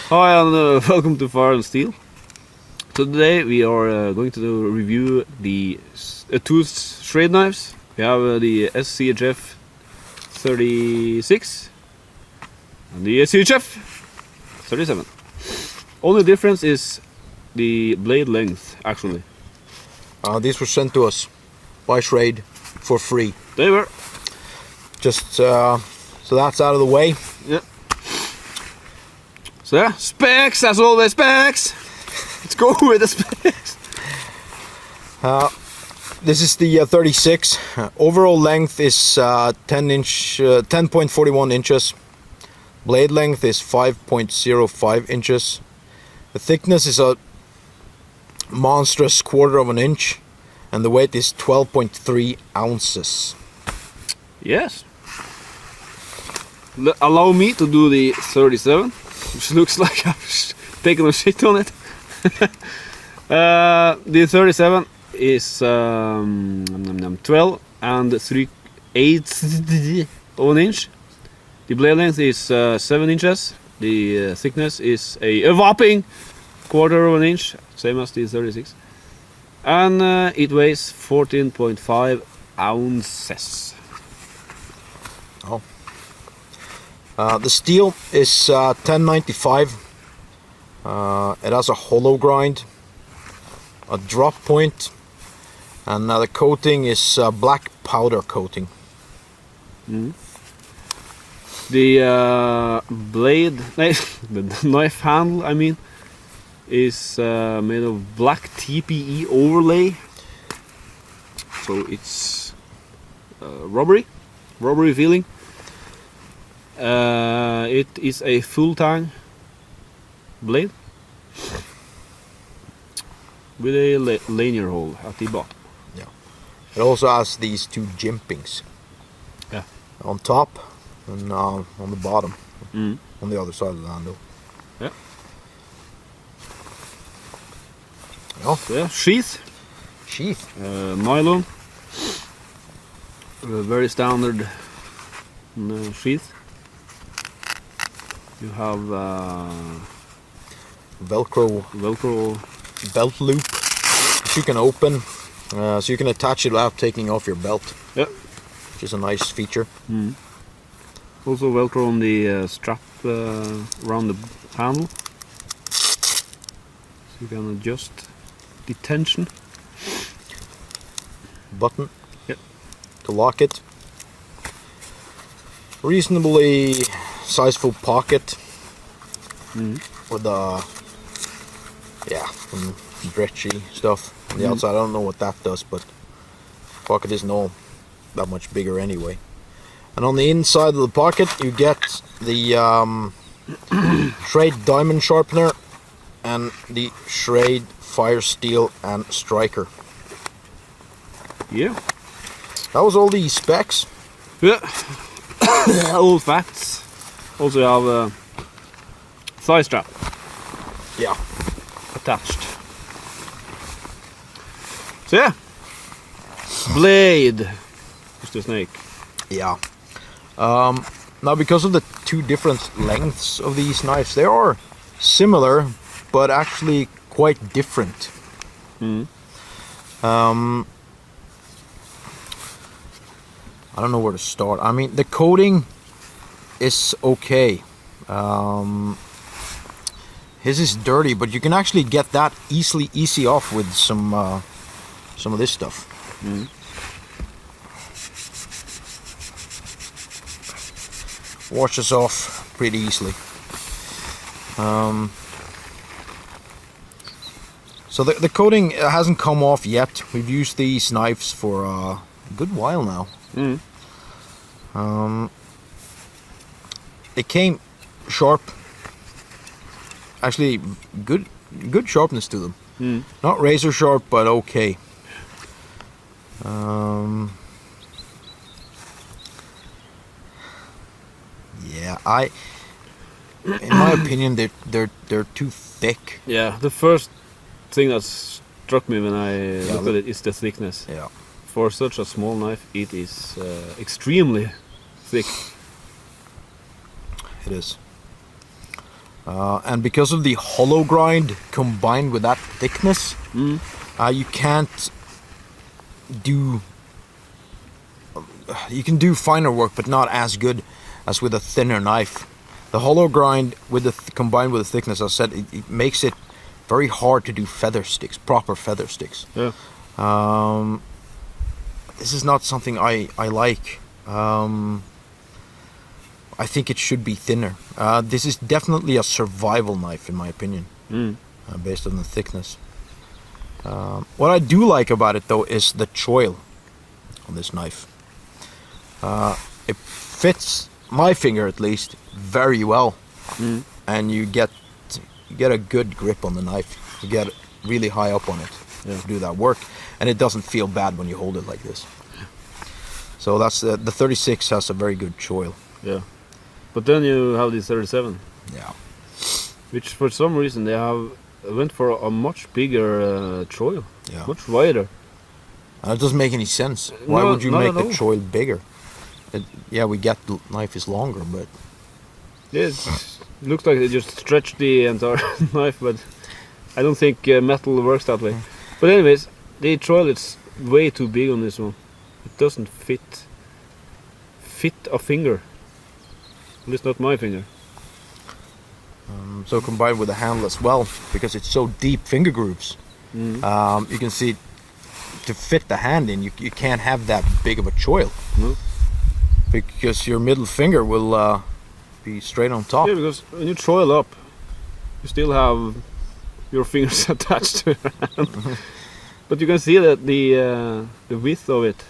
Hi and welcome to Fire and Steel. So today we are going to review the two Schrade knives. We have the SCHF 36 and the SCHF 37. Only difference is the blade length, actually. These were sent to us by Schrade for free. They were. Just so that's out of the way. Yeah. So yeah, specs, as always, specs! Let's go with the specs! This is the 36. Overall length is 10.41 inches. Blade length is 5.05 inches. The thickness is a monstrous 1/4 of an inch. And the weight is 12.3 ounces. Yes. Allow me to do the 37. Which looks like I've taken a shit on it. The 37 is 12 and 3/8 of an inch. The blade length is 7 inches. The thickness is a whopping 1/4 of an inch, same as the 36. And it weighs 14.5 ounces. Oh. The steel is 1095. It has a hollow grind, a drop point, and the coating is black powder coating. The blade, the knife handle, I mean, is made of black TPE overlay. So it's rubbery feeling. It is a full tang blade with a linear hole at the bottom. Yeah. It also has these two jimpings. Yeah. On top and on the bottom, on the other side of the handle. Yeah. Oh. Yeah. Sheath. Nylon. Very standard sheath. You have Velcro belt loop that you can open, so you can attach it without taking off your belt. Yeah. Which is a nice feature. Also Velcro on the strap around the handle, so you can adjust the tension. Button. Yep. To lock it. Reasonably sizable pocket with some stretchy stuff on the outside. I don't know what that does, but pocket isn't all that much bigger anyway. And on the inside of the pocket you get the Schrade diamond sharpener and the Schrade fire steel and striker. Yeah. That was all the specs. Yeah. All facts. Also you have a thigh strap. Yeah. Attached. So yeah. Blade. Just a snake. Yeah. Now because of the two different lengths of these knives, they are similar but actually quite different. I don't know where to start. I mean, the coating is okay. His is dirty, but you can actually get that easy off with some of this stuff. Washes off pretty easily. So the coating hasn't come off yet. We've used these knives for a good while now. It came sharp. Actually, good sharpness to them. Not razor sharp, but okay. Yeah, in my opinion, they're too thick. Yeah, the first thing that struck me when I looked at it is the thickness. Yeah. For such a small knife, it is extremely thick. It is. And because of the hollow grind combined with that thickness, you can't do. You can do finer work, but not as good as with a thinner knife. The hollow grind with the combined with the thickness, as I said, it makes it very hard to do feather sticks, proper feather sticks. Yeah. This is not something I like. I think it should be thinner. This is definitely a survival knife, in my opinion, based on the thickness. What I do like about it, though, is the choil on this knife. It fits my finger, at least, very well, and you get a good grip on the knife. You get really high up on it to do that work, and it doesn't feel bad when you hold it like this. So that's the 36 has a very good choil. Yeah. But then you have the 37. Yeah. Which for some reason they have went for a much bigger choil. Yeah. Much wider. It doesn't make any sense. Why No, would you not make at the all. choil bigger? Yeah, we get the knife is longer, but Yeah, it looks like they just stretched the entire knife, but I don't think metal works that way. But anyways, the choil is way too big on this one. It doesn't fit a finger. At least not my finger. so combined with the handle as well, because it's so deep finger grooves, you can see to fit the hand in, you can't have that big of a choil. No. Because your middle finger will be straight on top. Yeah, because when you choil up, you still have your fingers attached to your hand. But you can see that the width of it,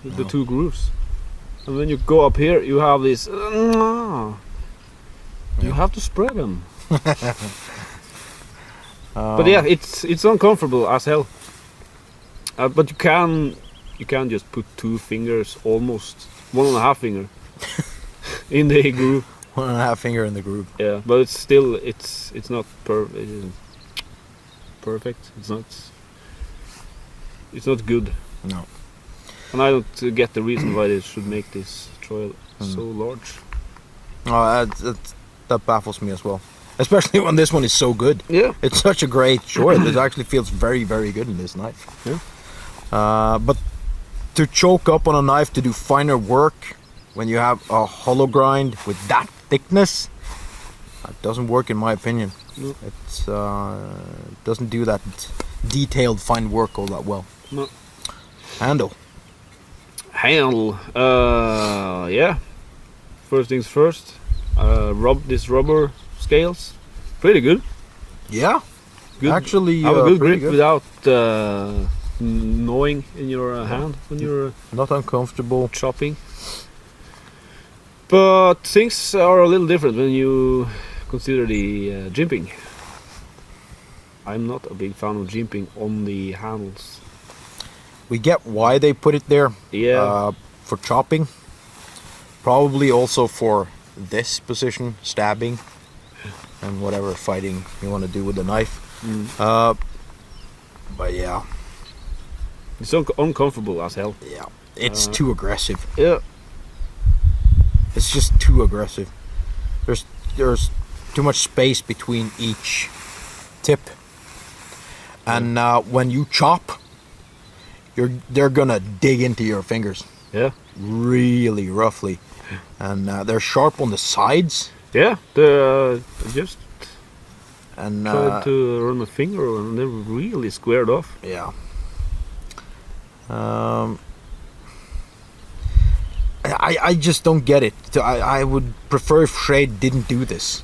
the two grooves. And when you go up here, you have this. You have to spread them. But yeah, it's uncomfortable as hell. But you can just put two fingers, almost 1.5 finger, in the groove. 1.5 finger in the groove. Yeah, but it's still it's not perfect. It's not good. No. And I don't get the reason why they should make this choil so large. Oh, that baffles me as well. Especially when this one is so good. Yeah. It's such a great choil. It actually feels very, very good in this knife. Yeah. But to choke up on a knife to do finer work when you have a hollow grind with that thickness, it doesn't work in my opinion. No. It doesn't do that detailed fine work all that well. No. Handle. Yeah. First things first. This rubber scales, pretty good. Yeah. Good. Actually, have a good pretty grip without gnawing in your hand when you're not uncomfortable. chopping. But things are a little different when you consider the jimping. I'm not a big fan of jimping on the handles. We get why they put it there. Yeah. For chopping. Probably also for this position, stabbing, and whatever fighting you want to do with the knife. But yeah. It's uncomfortable as hell. Yeah. It's too aggressive. Yeah. It's just too aggressive. There's too much space between each tip, and when you chop, they're gonna dig into your fingers. Yeah. Really roughly, and they're sharp on the sides. Yeah. Just And tried to run my finger and they're really squared off. yeah. I just don't get it. I would prefer if Schrade didn't do this.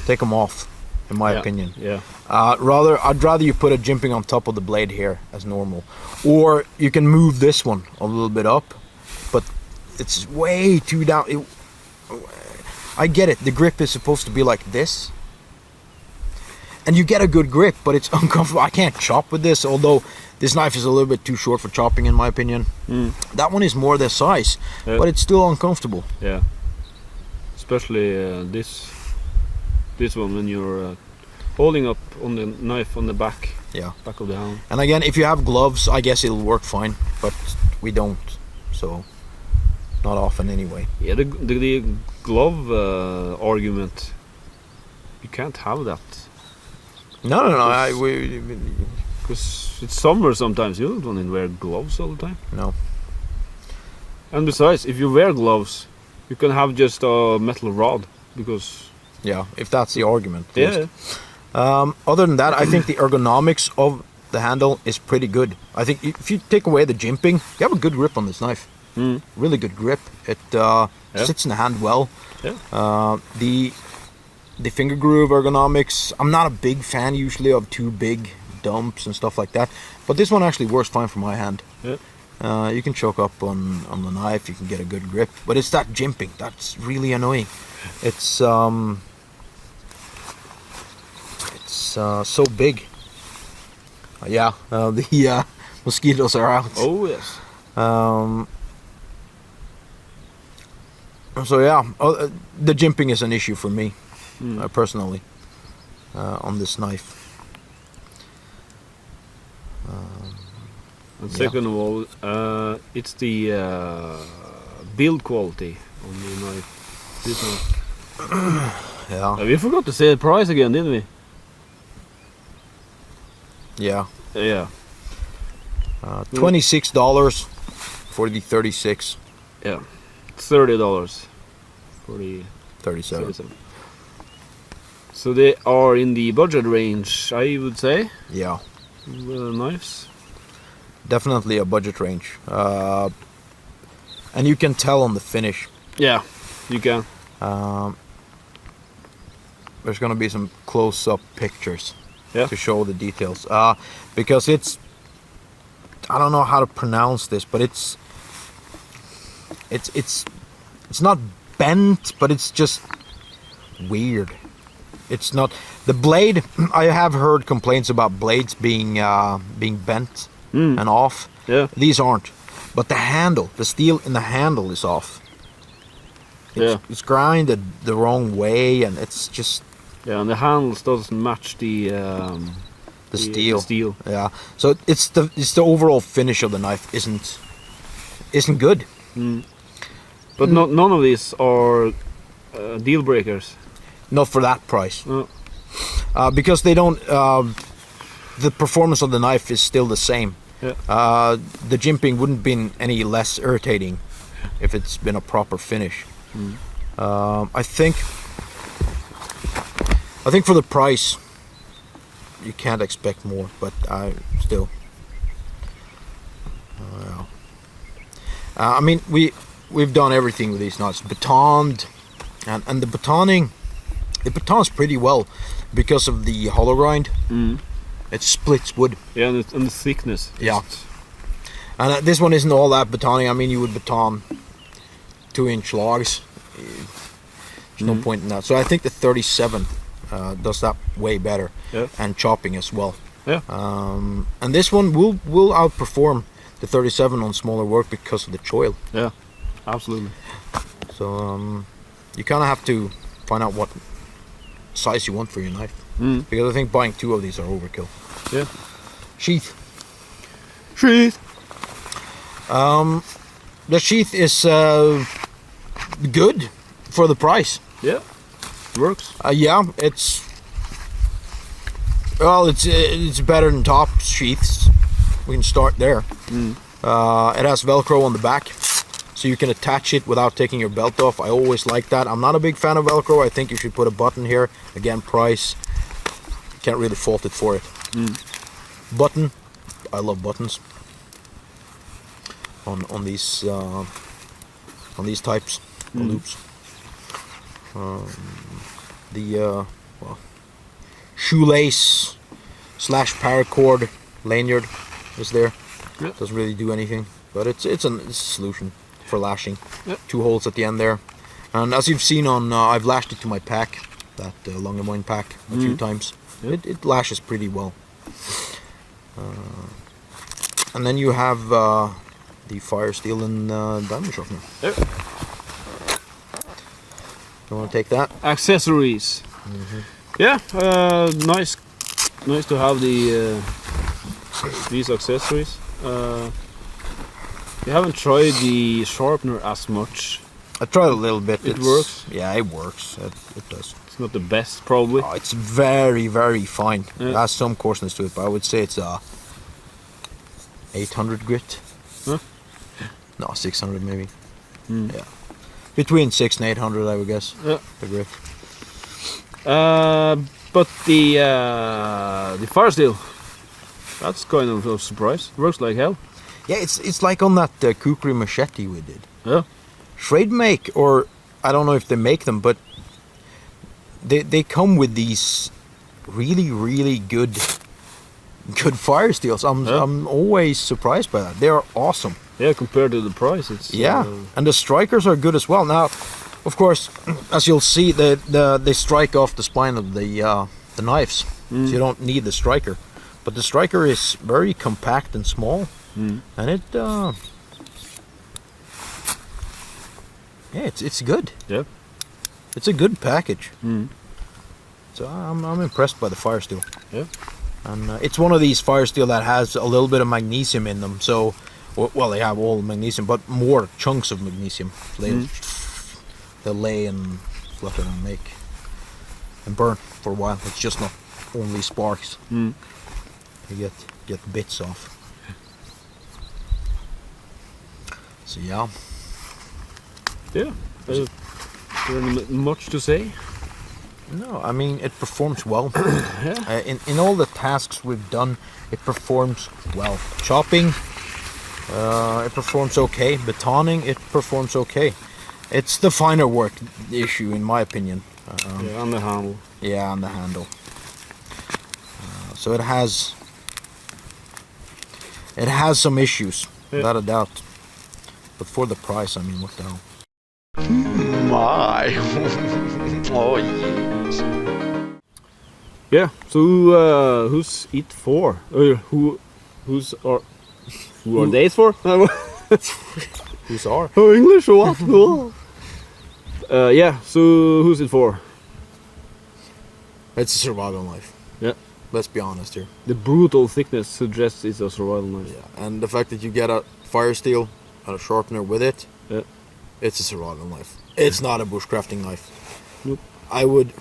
Take them off, in my opinion. Yeah. I'd rather you put a jimping on top of the blade here as normal, or you can move this one a little bit up, but it's way too down. I get it. The grip is supposed to be like this, and you get a good grip, but it's uncomfortable. I can't chop with this, although this knife is a little bit too short for chopping, in my opinion. That one is more their size, but it's still uncomfortable. Yeah. Especially this one when you're holding up on the knife on the back. Yeah. Back of the hand. And again, if you have gloves, I guess it'll work fine, but we don't, so not often anyway. Yeah, the glove argument. You can't have that. No. Because it's summer sometimes. You don't want to wear gloves all the time. No. And besides, if you wear gloves, you can have just a metal rod. Because Yeah, if that's the argument. at yeah, least. Other than that, I think the ergonomics of the handle is pretty good. I think if you take away the jimping, you have a good grip on this knife. Really good grip. It sits in the hand well. Yeah. The finger groove ergonomics, I'm not a big fan usually of too big dumps and stuff like that, but this one actually works fine for my hand. Yeah. You can choke up on the knife, you can get a good grip, but it's that jimping that's really annoying. It's so big. The mosquitoes are out. Oh yes. So yeah, the jimping is an issue for me, personally, on this knife. And second of all, it's the build quality on the knife. This knife. Yeah, We forgot to say the price again, didn't we? yeah. Yeah. $26 for the 36, Yeah. $30 for the 37. 37. So they are in the budget range, I would say. Yeah, Knives. definitely a budget range. And you can tell on the finish. Yeah, you can. There's gonna be some close-up pictures Yeah. to show the details. Because it's, I don't know how to pronounce this, but it's not bent, but it's just weird. It's not the blade. I have heard complaints about blades being bent and off. Yeah. These aren't, but the handle, the steel in the handle is off. It's grinded the wrong way, and it's just Yeah, and the handles doesn't match the steel. The steel. Yeah, so it's the overall finish of the knife isn't good. But none of these are deal breakers. Not for that price, No. because they don't. The performance of the knife is still the same. Yeah. The jimping wouldn't been any less irritating if it's been a proper finish. I think for the price, you can't expect more. But I still. I mean, we've done everything with these knives, batoned, and the batoning. It batons pretty well because of the hollow grind. It splits wood. Yeah, and the thickness. Yeah. And this one isn't all that batoning. I mean, you would baton 2-inch logs. There's no point in that. So I think the 37 does that way better. Yeah. And chopping as well. Yeah. And this one will outperform the 37 on smaller work because of the choil. Yeah, absolutely. So you kind of have to find out what size you want for your knife. Because I think buying 2 of these are overkill. Yeah. Sheath. Sheath. The sheath is good for the price. Yeah. Works. Yeah, it's better than top sheaths. We can start there. It has Velcro on the back, so you can attach it without taking your belt off. I always like that. I'm not a big fan of Velcro. I think you should put a button here. Again, price. Can't really fault it for it. Button. I love buttons on these types of loops. The shoelace / paracord lanyard is there. Yeah. Doesn't really do anything, but it's a solution for lashing. Yeah. 2 holes at the end there, and as you've seen on, I've lashed it to my pack, that Langemoin pack, a few times. Yeah. It lashes pretty well. And then you have the fire steel and diamond sharpener. Yeah. You want to take that? Accessories. Yeah, nice to have the these accessories. You haven't tried the sharpener as much. I tried a little bit. It works? Yeah, it works. It does. It's not the best, probably. Oh, it's very, very fine. Yeah. It has some coarseness to it, but I would say it's 800 grit. Huh? No, 600 maybe. Mm. Yeah, between 6 and 800, I would guess. Yeah. The grit. But the fire steel, that's kind of a surprise. Works like hell. Yeah, it's like on that kukri machete we did. Yeah. Schrade make, or I don't know if they make them, but they come with these really, really good fire steels. I'm always surprised by that. They are awesome. Yeah, compared to the price, it's And the strikers are good as well. Now, of course, as you'll see, they strike off the spine of the knives, so you don't need the striker. But the striker is very compact and small, and it it's good. Yeah. It's a good package. Mm. So I'm impressed by the fire steel. Yeah. And it's one of these fire steel that has a little bit of magnesium in them. So, well, they have all magnesium, but more chunks of magnesium. They'll lay and flutter and make and burn for a while. It's just not only sparks. Mm. You get bits off. So yeah. Yeah. Is there much to say? No, I mean it performs well. Yeah. In all the tasks we've done, it performs well. Chopping, it performs okay. Batoning, it performs okay. It's the finer work issue, in my opinion. Yeah, on the handle. Yeah, on the handle. So it has some issues, without a doubt. But for the price, I mean, what the hell? My. Oh yes. Yeah. So who's it for? Who are they for? Who's are? Oh, English or what? Yeah. So who's it for? It's a survival knife. Yeah. Let's be honest here. The brutal thickness suggests it's a survival knife. Yeah. And the fact that you get a fire steel and a sharpener with it, it's a survival knife. It's not a bushcrafting knife. Nope. I would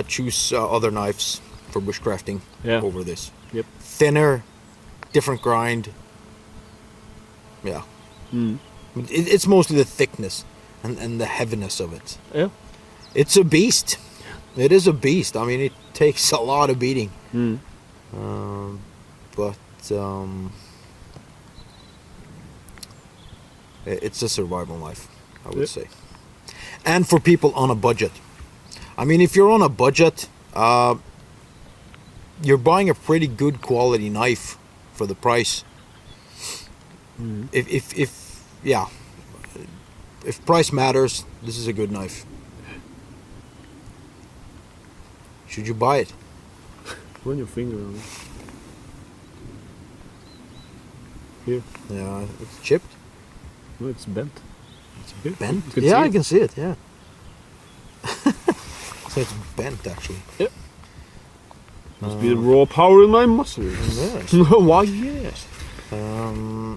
choose other knives for bushcrafting over this. Yep. Thinner, different grind. Yeah. Mm. It's mostly the thickness and the heaviness of it. Yeah. It's a beast. It is a beast. I mean, it takes a lot of beating. Mm. But it's a survival knife, I would say. And for people on a budget. I mean, if you're on a budget, you're buying a pretty good quality knife for the price. Mm. If price matters, this is a good knife. Should you buy it? Run your finger on it. Here. Yeah, it's chipped. No, it's bent. Here. Bent? You can Yeah, see I it. can see it, yeah. So it's bent, actually. Yeah. Must be the raw power in my muscles. Yes. Why, yes. Yeah,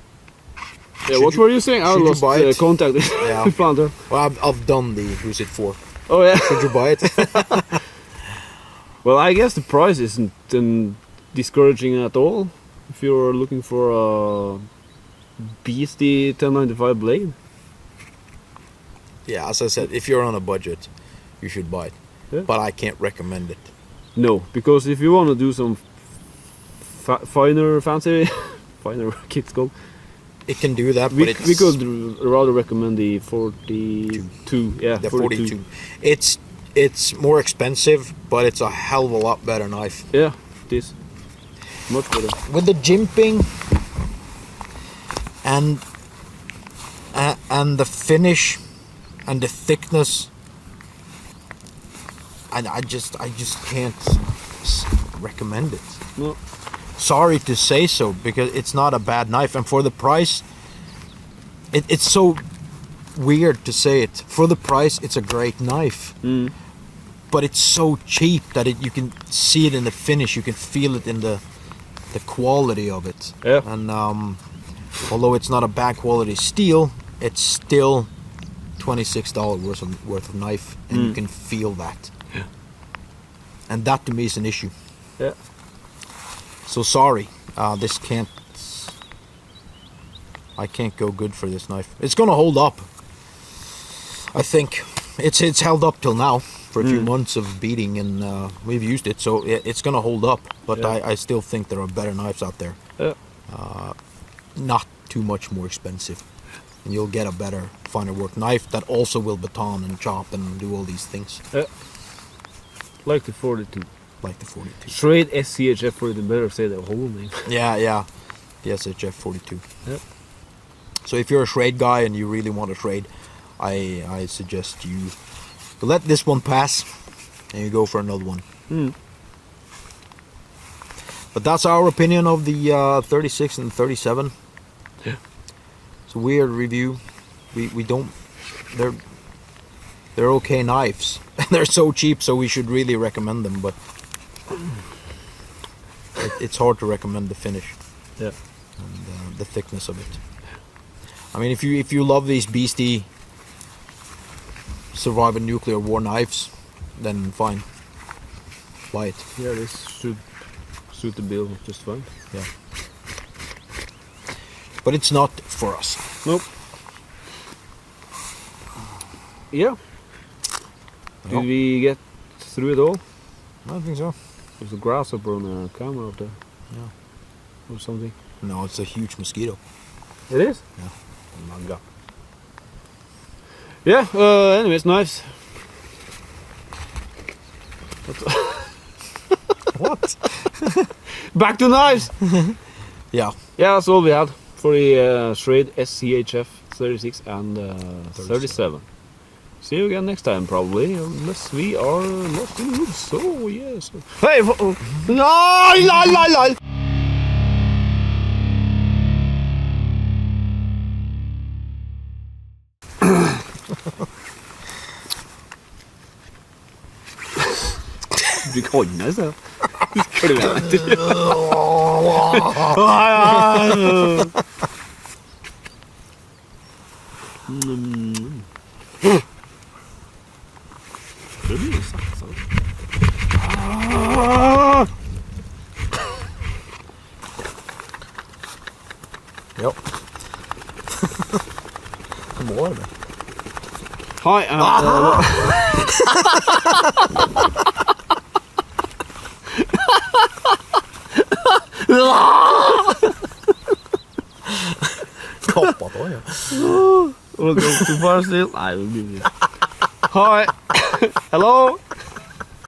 what were you saying? I should you lost buy it? contact Yeah. with Planter. Well, I've done the who's it for. Oh, yeah. Should you buy it? Well, I guess the price isn't discouraging at all. If you're looking for a beastie 1095 blade. Yeah, as I said, if you're on a budget, you should buy it. Yeah. But I can't recommend it. No, because if you want to do some fancy kits called, It can do that, we but it's... we could rather recommend the 42. Yeah, the 42. It's more expensive, but it's a hell of a lot better knife. Yeah, it is. Much better. With the jimping and the finish and the thickness, I just can't recommend it. No. Sorry to say so, because it's not a bad knife, and for the price, it's so weird to say it. For the price, it's a great knife. Mm. But it's so cheap that you can see it in the finish, you can feel it in the quality of it. Yeah. And although it's not a bad quality steel, it's still $26 worth of knife, and you can feel that. Yeah. And that to me is an issue. Yeah. So sorry, this can't. I can't go good for this knife. It's gonna hold up. I think it's held up till now for a few months of beating, and we've used it, so it's gonna hold up. But Yeah. I still think there are better knives out there. Yeah. Not too much more expensive, and you'll get a better, finer work knife that also will baton and chop and do all these things, Like the 42. like the 42. Schrade SCHF 42. Better say the whole name. Yeah. The SHF 42. Yep. So if you're a Schrade guy and you really want a Schrade, I suggest you let this one pass and you go for another one. But that's our opinion of the 36 and 37. Yeah. It's a weird review. We don't. They're okay knives. They're so cheap, so we should really recommend them. But it's hard to recommend the finish. Yeah. And the thickness of it. I mean, if you love these beastie survive a nuclear war knives, then fine, buy it. Yeah, this should suit the bill just fine. Yeah. But it's not for us. Nope. Yeah. No. Did we get through it all? I don't think so. There's a grasshopper on the camera up there. Yeah. Or something. No, it's a huge mosquito. It is? Yeah. Oh my god. Yeah, anyways, knives. What? Back to knives! Yeah. Yeah, that's all we had for the Schrade SCHF 36 and 37. See you again next time, probably, unless we are lost in the woods. So, yes. Hey! Lol! Du konjar så. Det blir sakta. Ja. Hva var det? Hi, Kappa da, ja. We'll go too far still. I will give you. Hi. Hello.